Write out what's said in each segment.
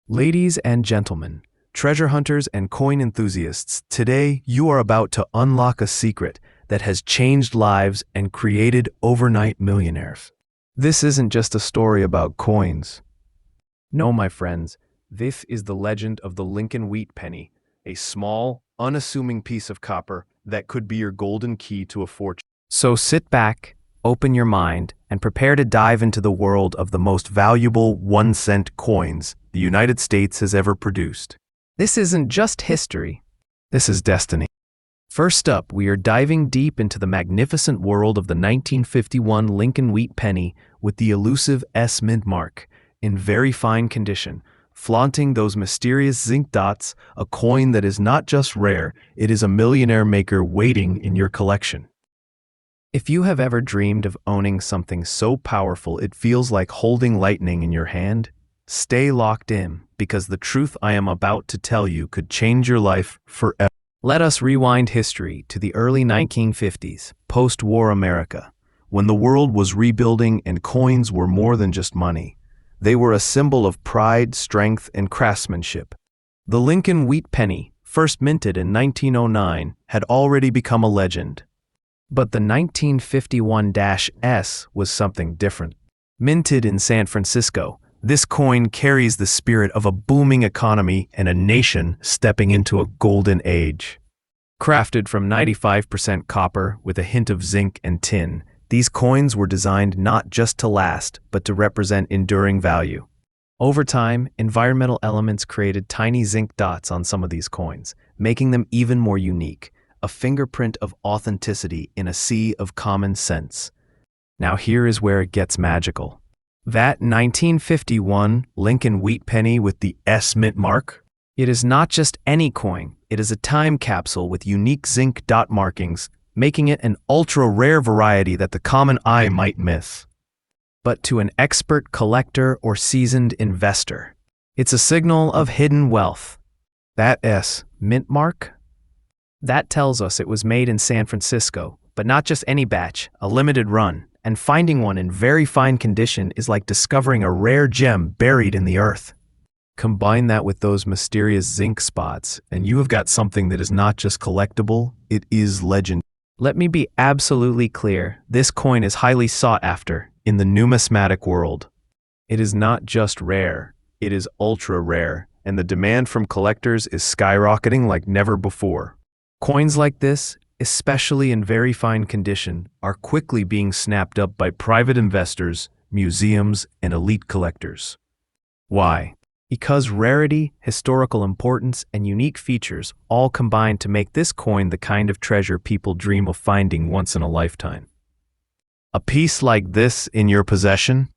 Ladies and gentlemen, treasure hunters and coin enthusiasts, today you are about to unlock a secret that has changed lives and created overnight millionaires. This isn't just a story about coins. No, my friends, this is the legend of the Lincoln wheat penny, a small, unassuming piece of copper that could be your golden key to a fortune. So sit back, open your mind, and prepare to dive into the world of the most valuable 1-cent coins the United States has ever produced. This isn't just history, this is destiny. First up, we are diving deep into the magnificent world of the 1951 Lincoln wheat penny with the elusive S mint mark, in very fine condition, flaunting those mysterious zinc dots, a coin that is not just rare, it is a millionaire maker waiting in your collection. If you have ever dreamed of owning something so powerful it feels like holding lightning in your hand, stay locked in, because the truth I am about to tell you could change your life forever. Let us rewind history to the early 1950s, post-war America, when the world was rebuilding and coins were more than just money. They were a symbol of pride, strength, and craftsmanship. The Lincoln wheat penny, first minted in 1909, had already become a legend. But the 1951-S was something different. Minted in San Francisco, this coin carries the spirit of a booming economy and a nation stepping into a golden age. Crafted from 95% copper with a hint of zinc and tin, these coins were designed not just to last, but to represent enduring value. Over time, environmental elements created tiny zinc dots on some of these coins, making them even more unique, a fingerprint of authenticity in a sea of common sense. Now here is where it gets magical. That 1951 Lincoln wheat penny with the S mint mark? It is not just any coin, it is a time capsule with unique zinc dot markings, making it an ultra-rare variety that the common eye might miss. But to an expert collector or seasoned investor, it's a signal of hidden wealth. That S mint mark? That tells us it was made in San Francisco, but not just any batch, a limited run, and finding one in very fine condition is like discovering a rare gem buried in the earth. Combine that with those mysterious zinc spots, and you have got something that is not just collectible, it is legend. Let me be absolutely clear, this coin is highly sought after in the numismatic world. It is not just rare, it is ultra rare, and the demand from collectors is skyrocketing like never before. Coins like this, especially in very fine condition, are quickly being snapped up by private investors, museums, and elite collectors. Why? Because rarity, historical importance, and unique features all combine to make this coin the kind of treasure people dream of finding once in a lifetime. A piece like this in your possession?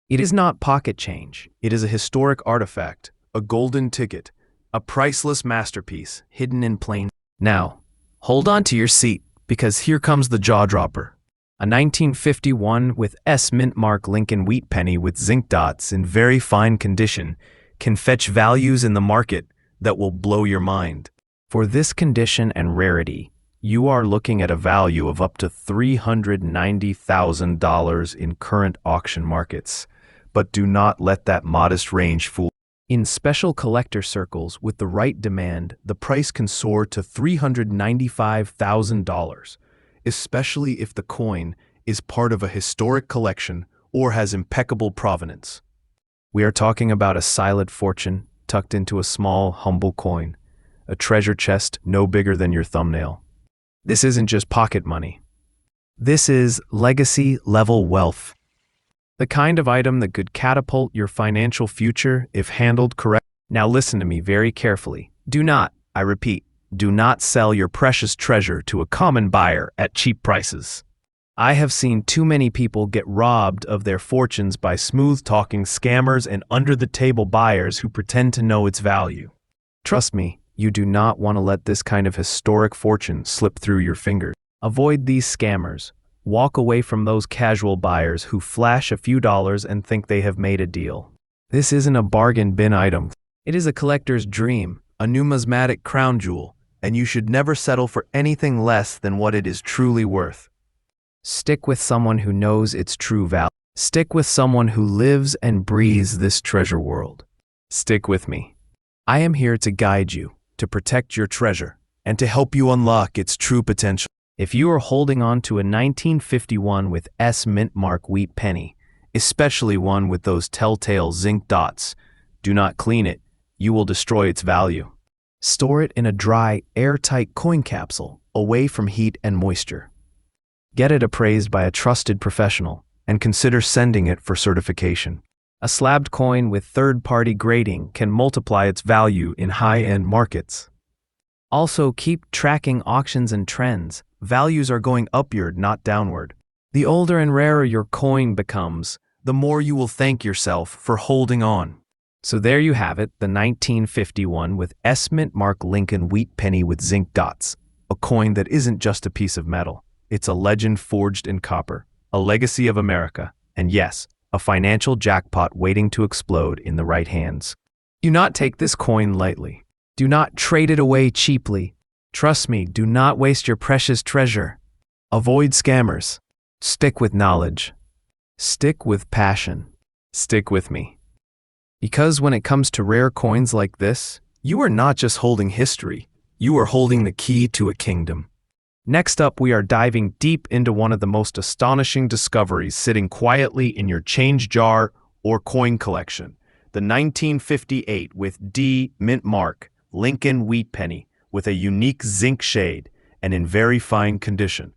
It is not pocket change. It is a historic artifact, a golden ticket, a priceless masterpiece hidden in plain. Now, hold on to your seat, because here comes the jaw-dropper. A 1951 with S mint mark Lincoln wheat penny with zinc dots in very fine condition can fetch values in the market that will blow your mind. For this condition and rarity, you are looking at a value of up to $390,000 in current auction markets. But do not let that modest range fool you. In special collector circles with the right demand, the price can soar to $395,000, especially if the coin is part of a historic collection or has impeccable provenance. We are talking about a silent fortune tucked into a small, humble coin, a treasure chest no bigger than your thumbnail. This isn't just pocket money. This is legacy-level wealth. The kind of item that could catapult your financial future if handled correctly. Now listen to me very carefully. Do not, I repeat, do not sell your precious treasure to a common buyer at cheap prices. I have seen too many people get robbed of their fortunes by smooth-talking scammers and under-the-table buyers who pretend to know its value. Trust me, you do not want to let this kind of historic fortune slip through your fingers. Avoid these scammers. Walk away from those casual buyers who flash a few dollars and think they have made a deal. This isn't a bargain bin item. It is a collector's dream, a numismatic crown jewel, and you should never settle for anything less than what it is truly worth. Stick with someone who knows its true value. Stick with someone who lives and breathes this treasure world. Stick with me. I am here to guide you, to protect your treasure, and to help you unlock its true potential. If you are holding on to a 1951 with S mint mark wheat penny, especially one with those telltale zinc dots, do not clean it. You will destroy its value. Store it in a dry, airtight coin capsule, away from heat and moisture. Get it appraised by a trusted professional, and consider sending it for certification. A slabbed coin with third-party grading can multiply its value in high-end markets. Also, keep tracking auctions and trends. Values are going upward, not downward. The older and rarer your coin becomes, the more you will thank yourself for holding on. So there you have it, the 1951 with S mint mark Lincoln wheat penny with zinc dots. A coin that isn't just a piece of metal. It's a legend forged in copper, a legacy of America, and yes, a financial jackpot waiting to explode in the right hands. Do not take this coin lightly. Do not trade it away cheaply. Trust me, do not waste your precious treasure. Avoid scammers. Stick with knowledge. Stick with passion. Stick with me. Because when it comes to rare coins like this, you are not just holding history, you are holding the key to a kingdom. Next up, we are diving deep into one of the most astonishing discoveries sitting quietly in your change jar or coin collection. The 1958 with D mint mark Lincoln wheat penny with a unique zinc shade and in very fine condition.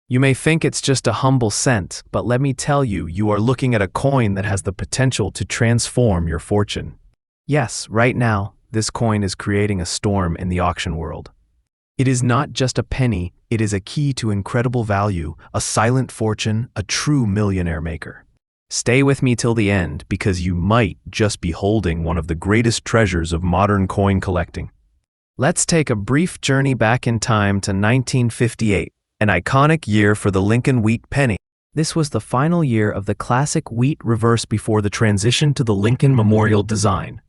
You may think it's just a humble cent, but let me tell you, you are looking at a coin that has the potential to transform your fortune. Yes, right now, this coin is creating a storm in the auction world. It is not just a penny, it is a key to incredible value, a silent fortune, a true millionaire maker. Stay with me till the end, because you might just be holding one of the greatest treasures of modern coin collecting. Let's take a brief journey back in time to 1958. An iconic year for the Lincoln wheat penny. This was the final year of the classic wheat reverse before the transition to the Lincoln Memorial design.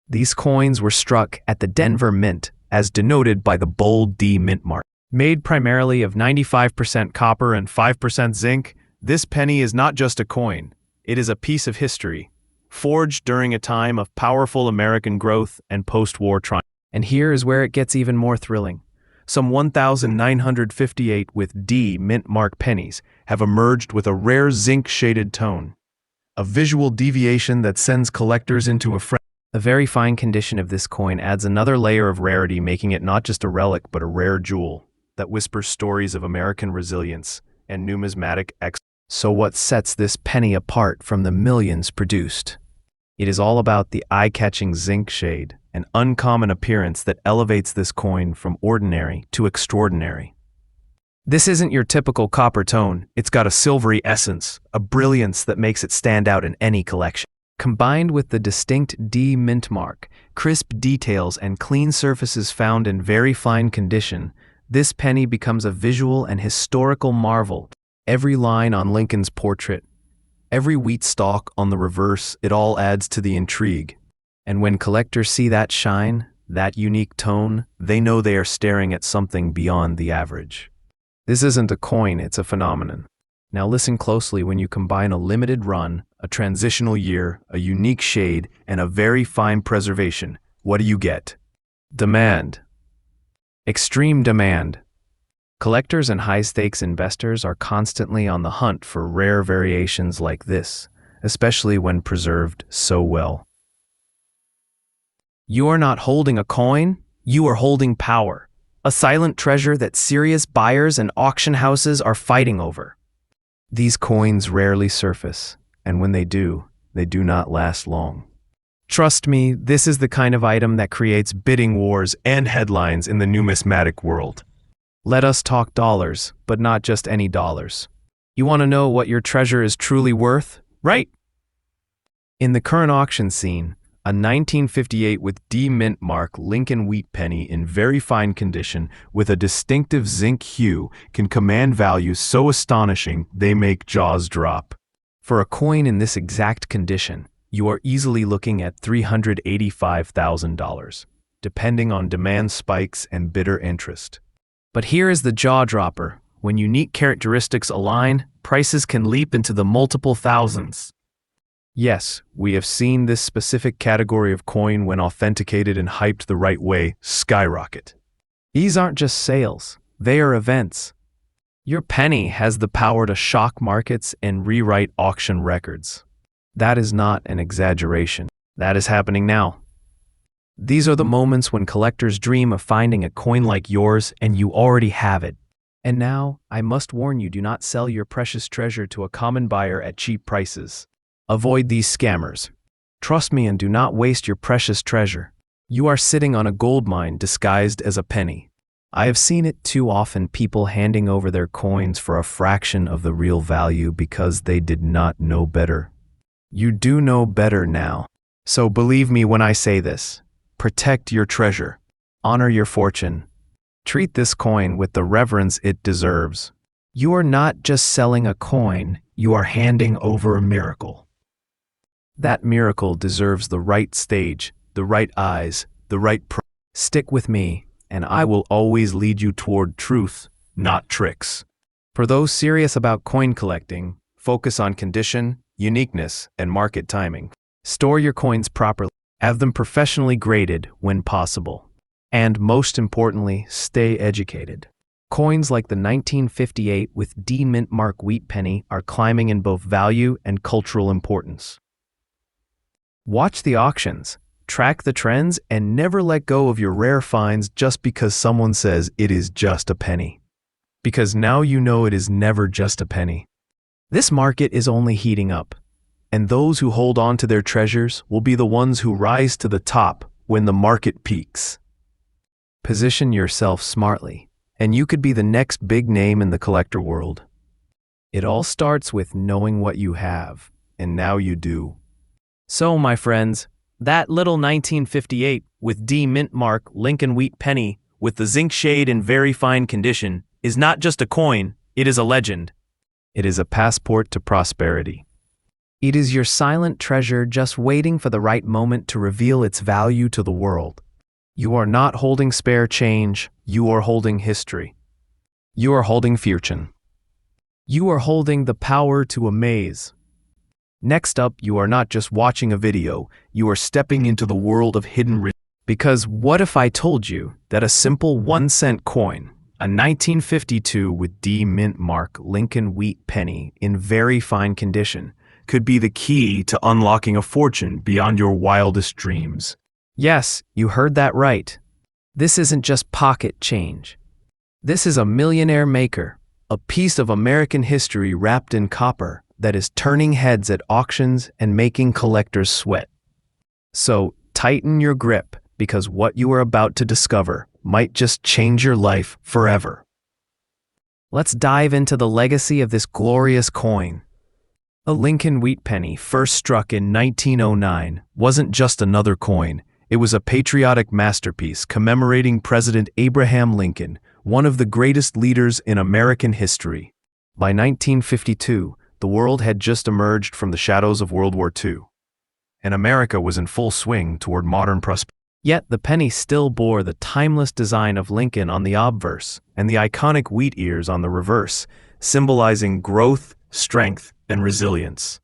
These coins were struck at the Denver Mint, as denoted by the bold D mint mark. Made primarily of 95% copper and 5% zinc, this penny is not just a coin, it is a piece of history, forged during a time of powerful American growth and post-war triumph. And here is where it gets even more thrilling. Some 1,958 with D mint mark pennies have emerged with a rare zinc-shaded tone, a visual deviation that sends collectors into a frenzy. The very fine condition of this coin adds another layer of rarity, making it not just a relic but a rare jewel that whispers stories of American resilience and numismatic excellence. So what sets this penny apart from the millions produced? It is all about the eye-catching zinc shade, an uncommon appearance that elevates this coin from ordinary to extraordinary. This isn't your typical copper tone, it's got a silvery essence, a brilliance that makes it stand out in any collection. Combined with the distinct D mint mark, crisp details and clean surfaces found in very fine condition, this penny becomes a visual and historical marvel. Every line on Lincoln's portrait, every wheat stalk on the reverse, it all adds to the intrigue. And when collectors see that shine, that unique tone, they know they are staring at something beyond the average. This isn't a coin, it's a phenomenon. Now listen closely. When you combine a limited run, a transitional year, a unique shade, and a very fine preservation, what do you get? Demand. Extreme demand. Collectors and high-stakes investors are constantly on the hunt for rare variations like this, especially when preserved so well. You are not holding a coin, you are holding power, a silent treasure that serious buyers and auction houses are fighting over. These coins rarely surface, and when they do not last long. Trust me, this is the kind of item that creates bidding wars and headlines in the numismatic world. Let us talk dollars, but not just any dollars. You want to know what your treasure is truly worth, right? In the current auction scene, a 1958 with D mint mark Lincoln wheat penny in very fine condition with a distinctive zinc hue can command values so astonishing they make jaws drop. For a coin in this exact condition, you are easily looking at $385,000, depending on demand spikes and bidder interest. But here is the jaw dropper. When unique characteristics align, prices can leap into the multiple thousands. Yes, we have seen this specific category of coin, when authenticated and hyped the right way, skyrocket. These aren't just sales, they are events. Your penny has the power to shock markets and rewrite auction records. That is not an exaggeration. That is happening now. These are the moments when collectors dream of finding a coin like yours, and you already have it. And now, I must warn you, do not sell your precious treasure to a common buyer at cheap prices. Avoid these scammers. Trust me and do not waste your precious treasure. You are sitting on a gold mine disguised as a penny. I have seen it too often, people handing over their coins for a fraction of the real value because they did not know better. You do know better now. So believe me when I say this. Protect your treasure. Honor your fortune. Treat this coin with the reverence it deserves. You are not just selling a coin, you are handing over a miracle. That miracle deserves the right stage, the right eyes, the right Stick with me, and I will always lead you toward truth, not tricks. For those serious about coin collecting, focus on condition, uniqueness, and market timing. Store your coins properly. Have them professionally graded when possible. And most importantly, stay educated. Coins like the 1958 with D mint mark wheat penny are climbing in both value and cultural importance. Watch the auctions, track the trends, and never let go of your rare finds just because someone says it is just a penny. Because now you know it is never just a penny. This market is only heating up, and those who hold on to their treasures will be the ones who rise to the top when the market peaks. Position yourself smartly, and you could be the next big name in the collector world. It all starts with knowing what you have, and now you do. So, my friends, that little 1958 with D mint mark Lincoln wheat penny with the zinc shade in very fine condition is not just a coin, it is a legend. It is a passport to prosperity. It is your silent treasure just waiting for the right moment to reveal its value to the world. You are not holding spare change, you are holding history. You are holding fortune. You are holding the power to amaze. Next up, you are not just watching a video, you are stepping into the world of hidden riches. Because what if I told you that a simple 1-cent coin, a 1952 with D mint mark Lincoln wheat penny in very fine condition, could be the key to unlocking a fortune beyond your wildest dreams? Yes, you heard that right. This isn't just pocket change. This is a millionaire maker, a piece of American history wrapped in copper that is turning heads at auctions and making collectors sweat. So tighten your grip, because what you are about to discover might just change your life forever. Let's dive into the legacy of this glorious coin. A Lincoln wheat penny, first struck in 1909, wasn't just another coin. It was a patriotic masterpiece commemorating President Abraham Lincoln, one of the greatest leaders in American history. By 1952, the world had just emerged from the shadows of World War II, and America was in full swing toward modern prosperity. Yet the penny still bore the timeless design of Lincoln on the obverse and the iconic wheat ears on the reverse, symbolizing growth, strength, and resilience.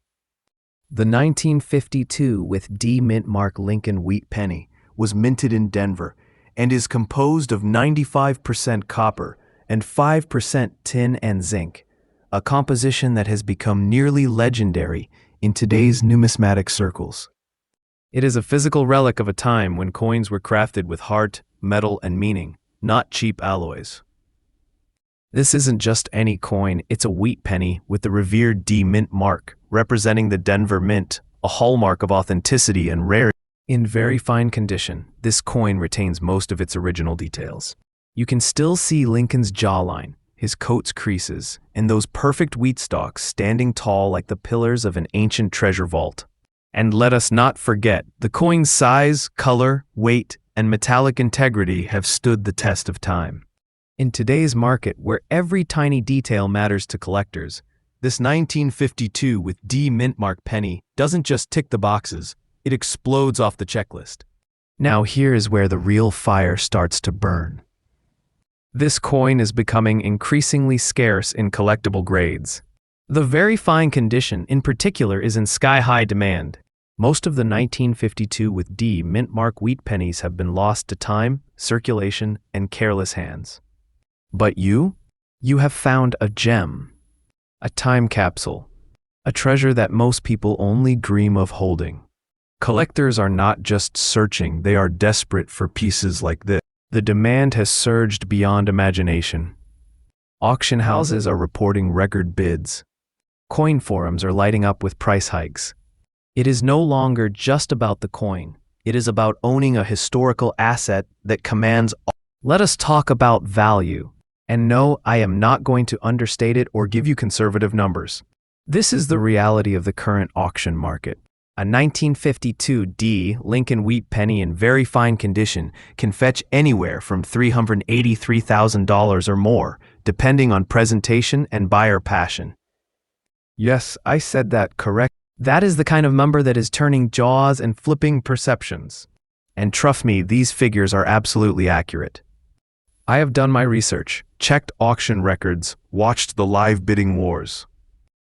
The 1952 with D mint mark Lincoln wheat penny was minted in Denver and is composed of 95% copper and 5% tin and zinc, a composition that has become nearly legendary in today's numismatic circles. It is a physical relic of a time when coins were crafted with heart, metal, and meaning, not cheap alloys. This isn't just any coin, it's a wheat penny with the revered D mint mark, representing the Denver Mint, a hallmark of authenticity and rarity. In very fine condition, this coin retains most of its original details. You can still see Lincoln's jawline, his coat's creases, and those perfect wheat stalks standing tall like the pillars of an ancient treasure vault. And let us not forget, the coin's size, color, weight, and metallic integrity have stood the test of time. In today's market, where every tiny detail matters to collectors, this 1952 with D mint mark penny doesn't just tick the boxes, it explodes off the checklist. Now here is where the real fire starts to burn. This coin is becoming increasingly scarce in collectible grades. The very fine condition, in particular, is in sky-high demand. Most of the 1952 with D mint mark wheat pennies have been lost to time, circulation, and careless hands. But you? You have found a gem. A time capsule. A treasure that most people only dream of holding. Collectors are not just searching, they are desperate for pieces like this. The demand has surged beyond imagination. Auction houses are reporting record bids. Coin forums are lighting up with price hikes. It is no longer just about the coin. It is about owning a historical asset that commands all. Let us talk about value. And no, I am not going to understate it or give you conservative numbers. This is the reality of the current auction market. A 1952 D Lincoln wheat penny in very fine condition can fetch anywhere from $383,000 or more, depending on presentation and buyer passion. Yes, I said that correct. That is the kind of number that is turning jaws and flipping perceptions. And trust me, these figures are absolutely accurate. I have done my research, checked auction records, watched the live bidding wars.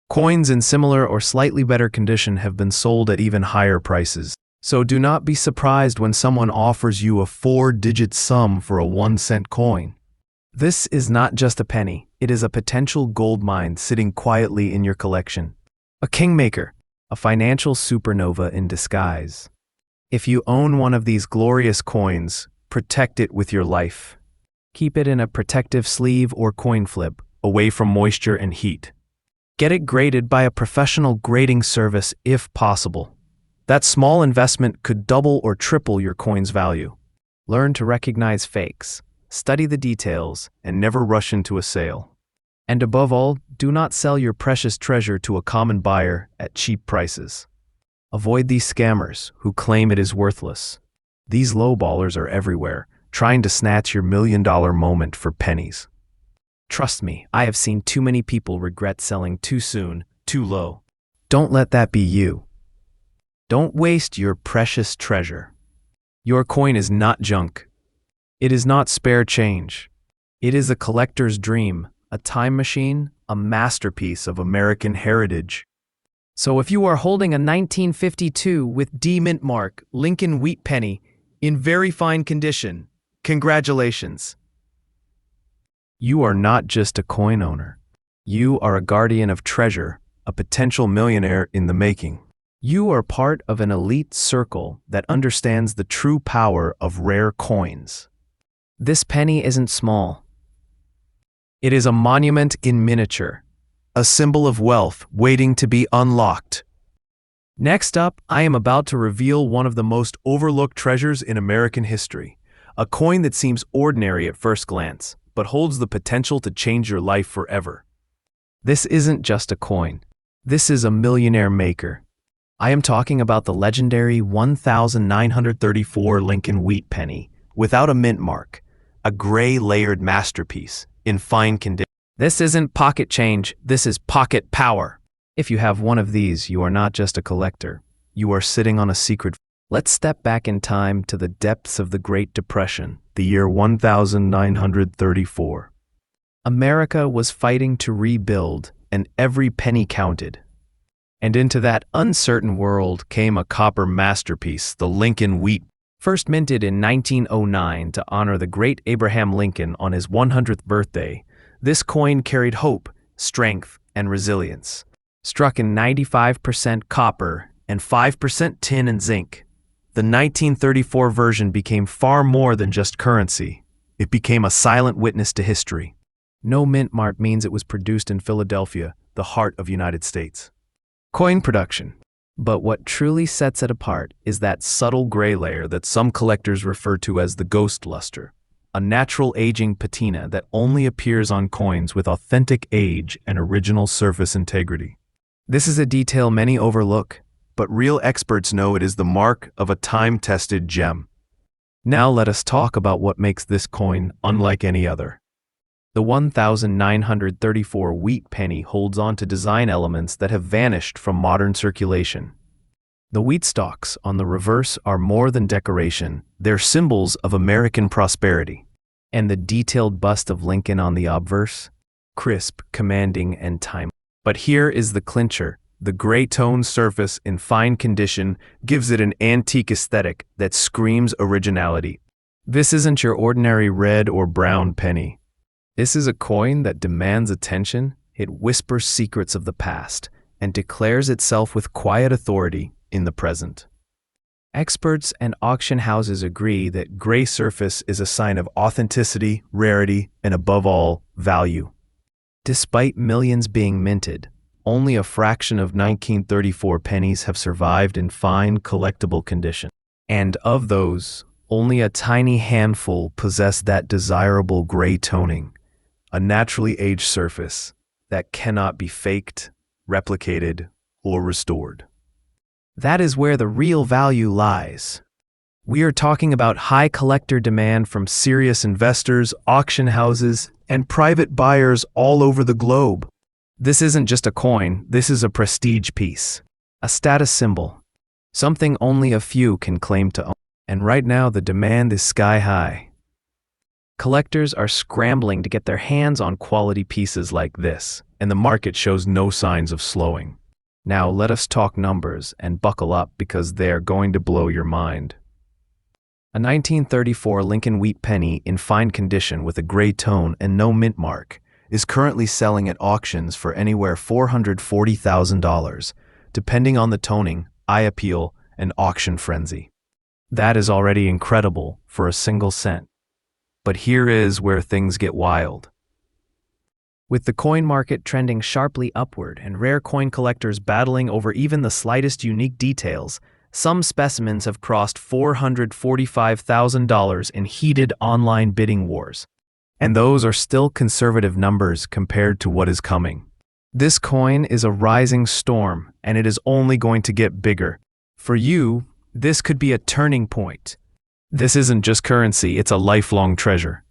Coins in similar or slightly better condition have been sold at even higher prices. So do not be surprised when someone offers you a 4-digit sum for a 1-cent coin. This is not just a penny, it is a potential gold mine sitting quietly in your collection. A kingmaker, a financial supernova in disguise. If you own one of these glorious coins, protect it with your life. Keep it in a protective sleeve or coin flip, away from moisture and heat. Get it graded by a professional grading service if possible. That small investment could double or triple your coin's value. Learn to recognize fakes, study the details, and never rush into a sale. And above all, do not sell your precious treasure to a common buyer at cheap prices. Avoid these scammers who claim it is worthless. These lowballers are everywhere, trying to snatch your million-dollar moment for pennies. Trust me, I have seen too many people regret selling too soon, too low. Don't let that be you. Don't waste your precious treasure. Your coin is not junk. It is not spare change. It is a collector's dream, a time machine, a masterpiece of American heritage. So if you are holding a 1952 with D mint mark Lincoln wheat penny in very fine condition, congratulations. You are not just a coin owner. You are a guardian of treasure, a potential millionaire in the making. You are part of an elite circle that understands the true power of rare coins. This penny isn't small. It is a monument in miniature, a symbol of wealth waiting to be unlocked. Next up, I am about to reveal one of the most overlooked treasures in American history, a coin that seems ordinary at first glance, but holds the potential to change your life forever. This isn't just a coin. This is a millionaire maker. I am talking about the legendary 1934 Lincoln wheat penny, without a mint mark, a gray layered masterpiece, in fine condition. This isn't pocket change, this is pocket power. If you have one of these, you are not just a collector. You are sitting on a secret. Let's step back in time to the depths of the Great Depression, the year 1934. America was fighting to rebuild, and every penny counted. And into that uncertain world came a copper masterpiece, the Lincoln wheat. First minted in 1909 to honor the great Abraham Lincoln on his 100th birthday, this coin carried hope, strength, and resilience. Struck in 95% copper and 5% tin and zinc, the 1934 version became far more than just currency. It became a silent witness to history. No mint mark means it was produced in Philadelphia, the heart of the United States. Coin production. But what truly sets it apart is that subtle gray layer that some collectors refer to as the ghost luster, a natural aging patina that only appears on coins with authentic age and original surface integrity. This is a detail many overlook, but real experts know it is the mark of a time-tested gem. Now let us talk about what makes this coin unlike any other. The 1934 wheat penny holds on to design elements that have vanished from modern circulation. The wheat stalks on the reverse are more than decoration, they're symbols of American prosperity. And the detailed bust of Lincoln on the obverse? Crisp, commanding, and timely. But here is the clincher. The gray tone surface in fine condition gives it an antique aesthetic that screams originality. This isn't your ordinary red or brown penny. This is a coin that demands attention. It whispers secrets of the past and declares itself with quiet authority in the present. Experts and auction houses agree that gray surface is a sign of authenticity, rarity, and above all, value. Despite millions being minted, only a fraction of 1934 pennies have survived in fine, collectible condition. And of those, only a tiny handful possess that desirable gray toning, a naturally aged surface that cannot be faked, replicated, or restored. That is where the real value lies. We are talking about high collector demand from serious investors, auction houses, and private buyers all over the globe. This isn't just a coin, this is a prestige piece, a status symbol, something only a few can claim to own. And right now the demand is sky high. Collectors are scrambling to get their hands on quality pieces like this, and the market shows no signs of slowing. Now let us talk numbers and buckle up because they're going to blow your mind. A 1934 Lincoln wheat penny in fine condition with a gray tone and no mint mark is currently selling at auctions for anywhere $440,000, depending on the toning, eye appeal, and auction frenzy. That is already incredible for a single cent. But here is where things get wild. With the coin market trending sharply upward and rare coin collectors battling over even the slightest unique details, some specimens have crossed $445,000 in heated online bidding wars. And those are still conservative numbers compared to what is coming. This coin is a rising storm, and it is only going to get bigger. For you, this could be a turning point. This isn't just currency, it's a lifelong treasure.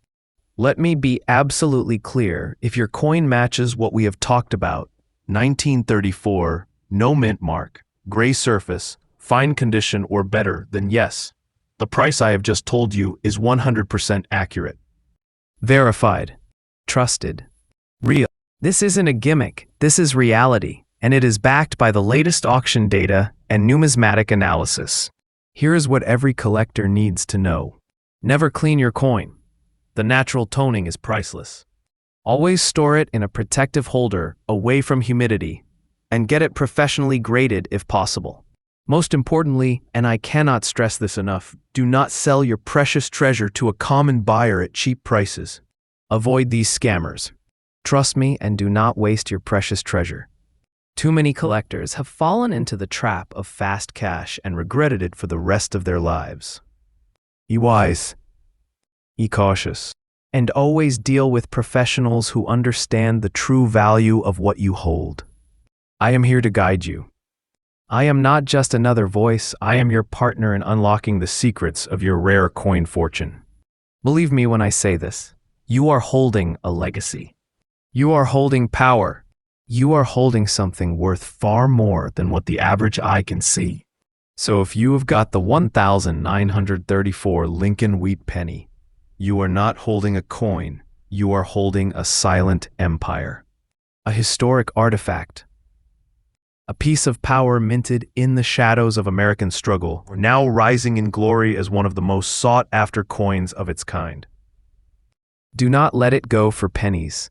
Let me be absolutely clear, if your coin matches what we have talked about, 1934, no mint mark, gray surface, fine condition or better, then yes, the price I have just told you is 100% accurate. Verified, trusted, real. This isn't a gimmick, this is reality, and it is backed by the latest auction data and numismatic analysis. Here is what every collector needs to know. Never clean your coin. The natural toning is priceless. Always store it in a protective holder away from humidity, and get it professionally graded if possible. Most importantly, and I cannot stress this enough, do not sell your precious treasure to a common buyer at cheap prices. Avoid these scammers. Trust me and do not waste your precious treasure. Too many collectors have fallen into the trap of fast cash and regretted it for the rest of their lives. Be wise. Be cautious. And always deal with professionals who understand the true value of what you hold. I am here to guide you. I am not just another voice, I am your partner in unlocking the secrets of your rare coin fortune. Believe me when I say this, you are holding a legacy. You are holding power. You are holding something worth far more than what the average eye can see. So if you have got the 1934 Lincoln wheat penny, you are not holding a coin, you are holding a silent empire. A historic artifact. A piece of power minted in the shadows of American struggle, now rising in glory as one of the most sought-after coins of its kind. Do not let it go for pennies.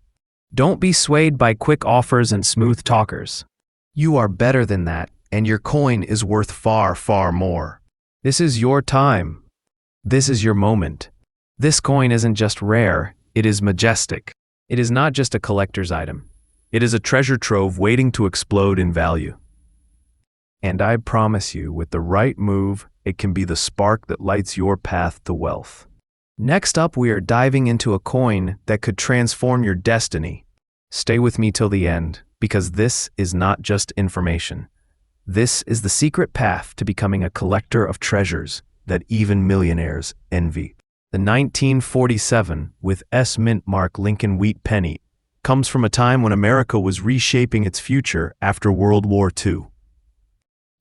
Don't be swayed by quick offers and smooth talkers. You are better than that, and your coin is worth far, far more. This is your time. This is your moment. This coin isn't just rare, it is majestic. It is not just a collector's item. It is a treasure trove waiting to explode in value. And I promise you, with the right move, it can be the spark that lights your path to wealth. Next up, we are diving into a coin that could transform your destiny. Stay with me till the end, because this is not just information. This is the secret path to becoming a collector of treasures that even millionaires envy. The 1947 with S mint mark Lincoln wheat penny comes from a time when America was reshaping its future after World War II.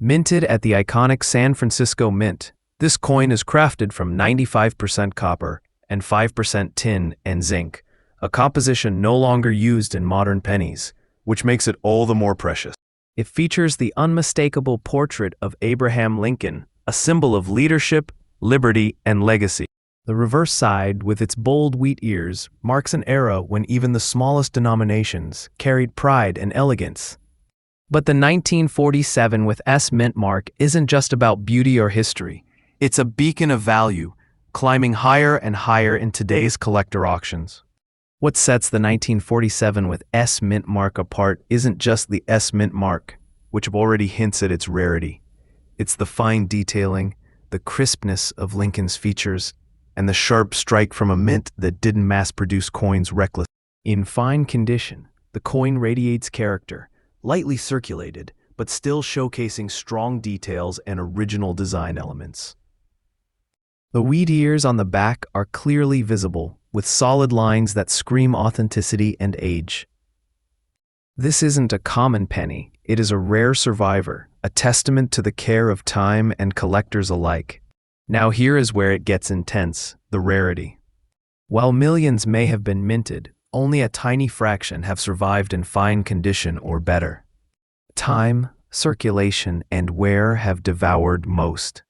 Minted at the iconic San Francisco Mint, this coin is crafted from 95% copper and 5% tin and zinc, a composition no longer used in modern pennies, which makes it all the more precious. It features the unmistakable portrait of Abraham Lincoln, a symbol of leadership, liberty, and legacy. The reverse side, with its bold wheat ears, marks an era when even the smallest denominations carried pride and elegance. But the 1947 with S mint mark isn't just about beauty or history. It's a beacon of value, climbing higher and higher in today's collector auctions. What sets the 1947 with S mint mark apart isn't just the S mint mark, which already hints at its rarity. It's the fine detailing, the crispness of Lincoln's features, and the sharp strike from a mint that didn't mass-produce coins recklessly. In fine condition, the coin radiates character, lightly circulated, but still showcasing strong details and original design elements. The wheat ears on the back are clearly visible, with solid lines that scream authenticity and age. This isn't a common penny, it is a rare survivor, a testament to the care of time and collectors alike. Now here is where it gets intense, the rarity. While millions may have been minted, only a tiny fraction have survived in fine condition or better. Time, circulation, and wear have devoured most.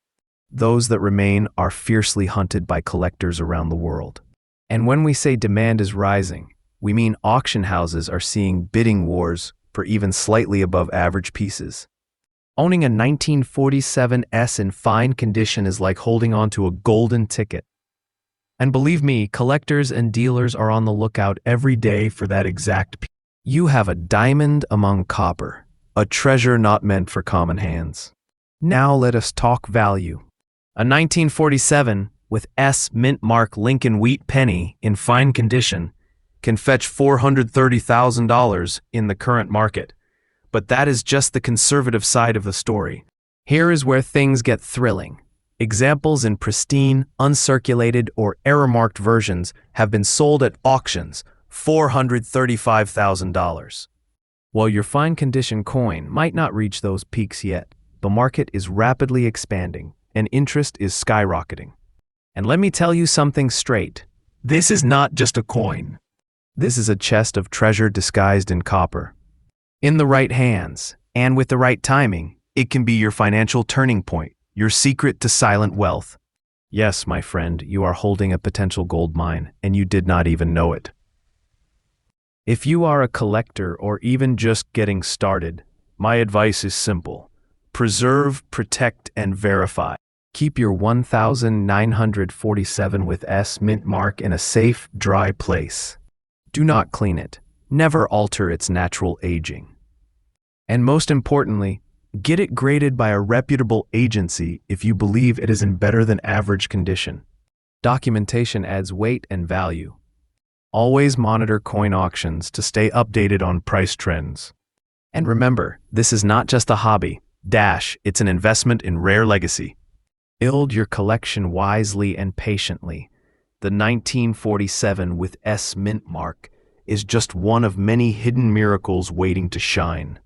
Those that remain are fiercely hunted by collectors around the world. And when we say demand is rising, we mean auction houses are seeing bidding wars for even slightly above average pieces. Owning a 1947 S in fine condition is like holding onto a golden ticket. And believe me, collectors and dealers are on the lookout every day for that exact piece. You have a diamond among copper, a treasure not meant for common hands. Now let us talk value. A 1947 with S mint mark Lincoln wheat penny in fine condition can fetch $430,000 in the current market. But that is just the conservative side of the story. Here is where things get thrilling. Examples in pristine, uncirculated, or error-marked versions have been sold at auctions, $435,000. While your fine condition coin might not reach those peaks yet, the market is rapidly expanding, and interest is skyrocketing. And let me tell you something straight. This is not just a coin. This is a chest of treasure disguised in copper. In the right hands, and with the right timing, it can be your financial turning point, your secret to silent wealth. Yes, my friend, you are holding a potential gold mine, and you did not even know it. If you are a collector or even just getting started, my advice is simple. Preserve, protect, and verify. Keep your 1947 with S mint mark in a safe, dry place. Do not clean it. Never alter its natural aging. And most importantly, get it graded by a reputable agency if you believe it is in better than average condition. Documentation adds weight and value. Always monitor coin auctions to stay updated on price trends. And remember, this is not just a hobby. It's an investment in rare legacy. Build your collection wisely and patiently. The 1947 with S mint mark is just one of many hidden miracles waiting to shine.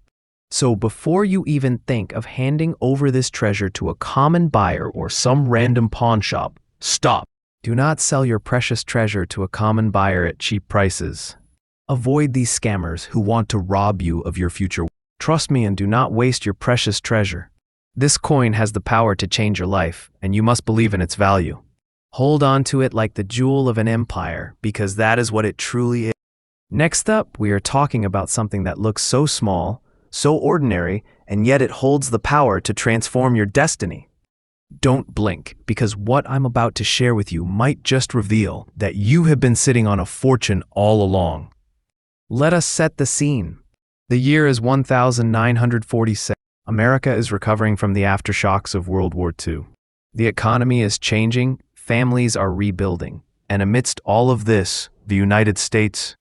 So before you even think of handing over this treasure to a common buyer or some random pawn shop, stop. Do not sell your precious treasure to a common buyer at cheap prices. Avoid these scammers who want to rob you of your future. Trust me and do not waste your precious treasure. This coin has the power to change your life, and you must believe in its value. Hold on to it like the jewel of an empire, because that is what it truly is. Next up, we are talking about something that looks so small, so ordinary, and yet it holds the power to transform your destiny. Don't blink, because what I'm about to share with you might just reveal that you have been sitting on a fortune all along. Let us set the scene. The year is 1947. America is recovering from the aftershocks of World War II. The economy is changing, families are rebuilding, and amidst all of this, the United States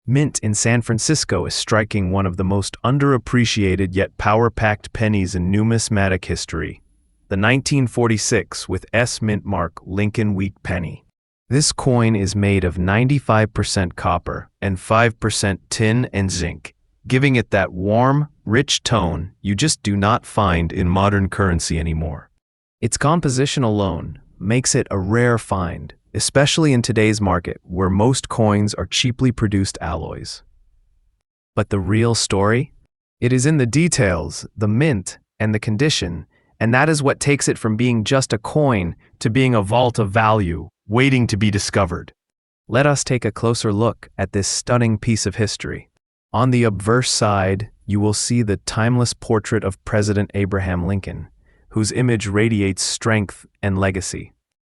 Mint in San Francisco is striking one of the most underappreciated yet power-packed pennies in numismatic history. The 1946 with S mint mark Lincoln wheat penny. This coin is made of 95% copper and 5% tin and zinc, giving it that warm, rich tone you just do not find in modern currency anymore. Its composition alone makes it a rare find, especially in today's market where most coins are cheaply produced alloys. But the real story? It is in the details, the mint, and the condition, and that is what takes it from being just a coin to being a vault of value, waiting to be discovered. Let us take a closer look at this stunning piece of history. On the obverse side, you will see the timeless portrait of President Abraham Lincoln, whose image radiates strength and legacy.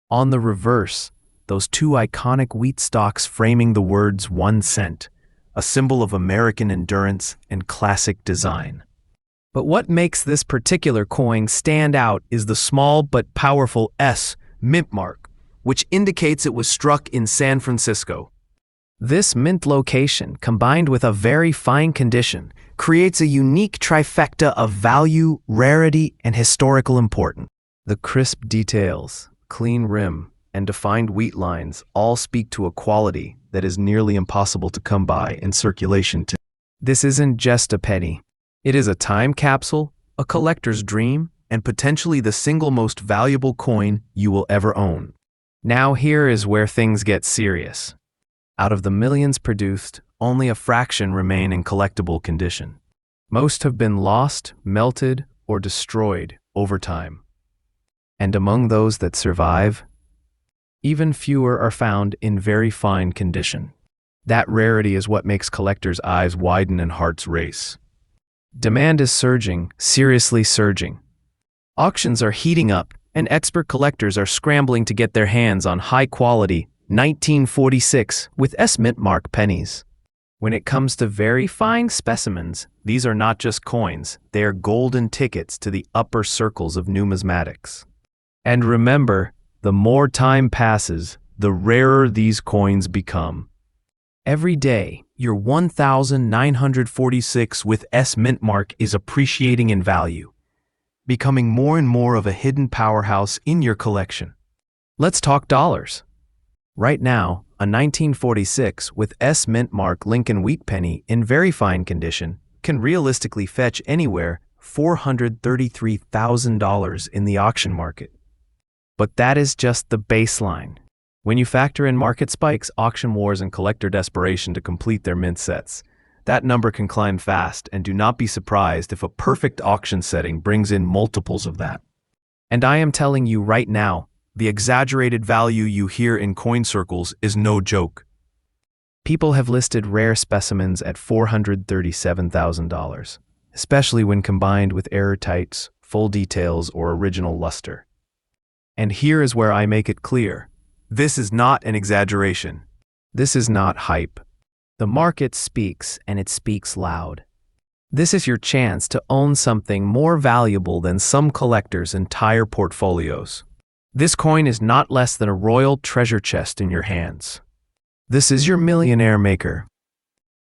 On the reverse, those two iconic wheat stalks framing the words 1 cent, a symbol of American endurance and classic design. But what makes this particular coin stand out is the small but powerful S mint mark, which indicates it was struck in San Francisco. This mint location, combined with a very fine condition, creates a unique trifecta of value, rarity, and historical importance. The crisp details, clean rim, and defined wheat lines all speak to a quality that is nearly impossible to come by in circulation today. This isn't just a penny. It is a time capsule, a collector's dream, and potentially the single most valuable coin you will ever own. Now here is where things get serious. Out of the millions produced, only a fraction remain in collectible condition. Most have been lost, melted, or destroyed over time. And among those that survive, even fewer are found in very fine condition. That rarity is what makes collectors' eyes widen and hearts race. Demand is surging, seriously surging. Auctions are heating up, and expert collectors are scrambling to get their hands on high-quality 1946 with S mint mark pennies. When it comes to very fine specimens, these are not just coins, they are golden tickets to the upper circles of numismatics. And remember, the more time passes, the rarer these coins become. Every day, your 1946 with S mint mark is appreciating in value, becoming more and more of a hidden powerhouse in your collection. Let's talk dollars. Right now, a 1946 with S mint mark Lincoln wheat penny in very fine condition can realistically fetch anywhere $433,000 in the auction market. But that is just the baseline. When you factor in market spikes, auction wars, and collector desperation to complete their mint sets, that number can climb fast, and do not be surprised if a perfect auction setting brings in multiples of that. And I am telling you right now, the exaggerated value you hear in coin circles is no joke. People have listed rare specimens at $437,000, especially when combined with airtights, full details, or original luster. And here is where I make it clear. This is not an exaggeration. This is not hype. The market speaks, and it speaks loud. This is your chance to own something more valuable than some collectors' entire portfolios. This coin is not less than a royal treasure chest in your hands. This is your millionaire maker.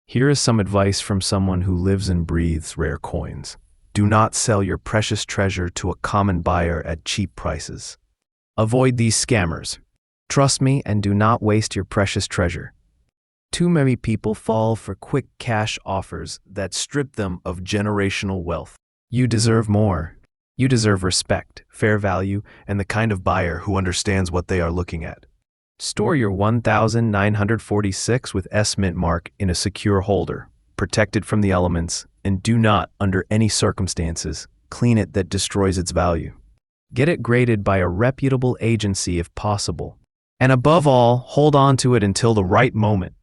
Here is some advice from someone who lives and breathes rare coins. Do not sell your precious treasure to a common buyer at cheap prices. Avoid these scammers. Trust me, and do not waste your precious treasure. Too many people fall for quick cash offers that strip them of generational wealth. You deserve more. You deserve respect, fair value, and the kind of buyer who understands what they are looking at. Store your 1946 with S mint mark in a secure holder, protected from the elements, and do not, under any circumstances, clean it that destroys its value. Get it graded by a reputable agency if possible. And above all, hold on to it until the right moment.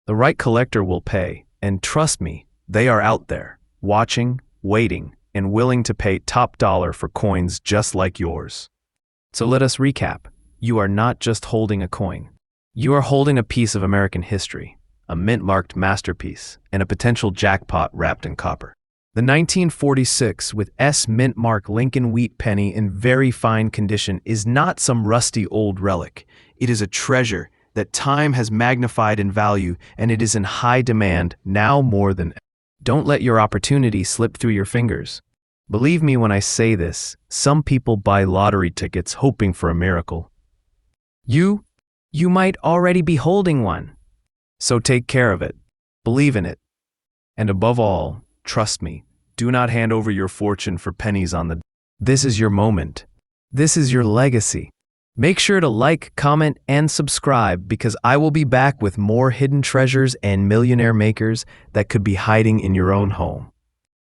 The right collector will pay, and trust me, they are out there, watching, waiting, and willing to pay top dollar for coins just like yours. So let us recap. You are not just holding a coin. You are holding a piece of American history, a mint-marked masterpiece, and a potential jackpot wrapped in copper. The 1946 with S mint mark Lincoln wheat penny in very fine condition is not some rusty old relic. It is a treasure that time has magnified in value, and it is in high demand now more than ever. Don't let your opportunity slip through your fingers. Believe me when I say this, some people buy lottery tickets hoping for a miracle. You might already be holding one. So take care of it. Believe in it. And above all, trust me, do not hand over your fortune for pennies on the... This is your moment. This is your legacy. Make sure to like, comment, and subscribe because I will be back with more hidden treasures and millionaire makers that could be hiding in your own home.